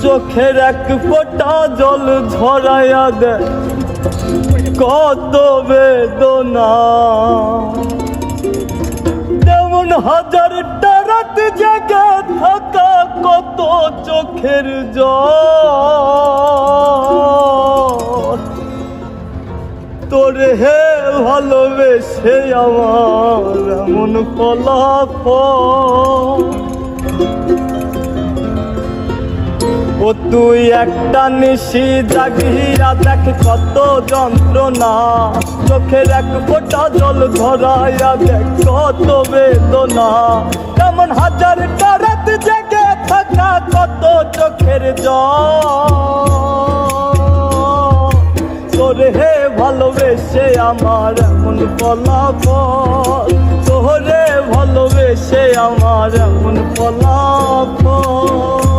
চোখের এক ফোঁটা জল ঝরাইয়া দে কত বেদনা। তেমন হাজারটা রাত জেগে থাকা কত চোখের জল। তোরে হে ভালোবেসে আমার এমন ফলাফল। ও তুই একটা নিশি জাগিয়া দেখ কত যন্ত্রণা। চোখের এক ফোঁটা জল ধরাইয়া দেখ কত বেদনা। তেমন হাজারটা রাত জেগে থাকা কত চোখের জল। তোরে হে ভালোবেসে আমার এমন ফলাফল। তোরে ভালোবেসে আমার এমন ফলাফল।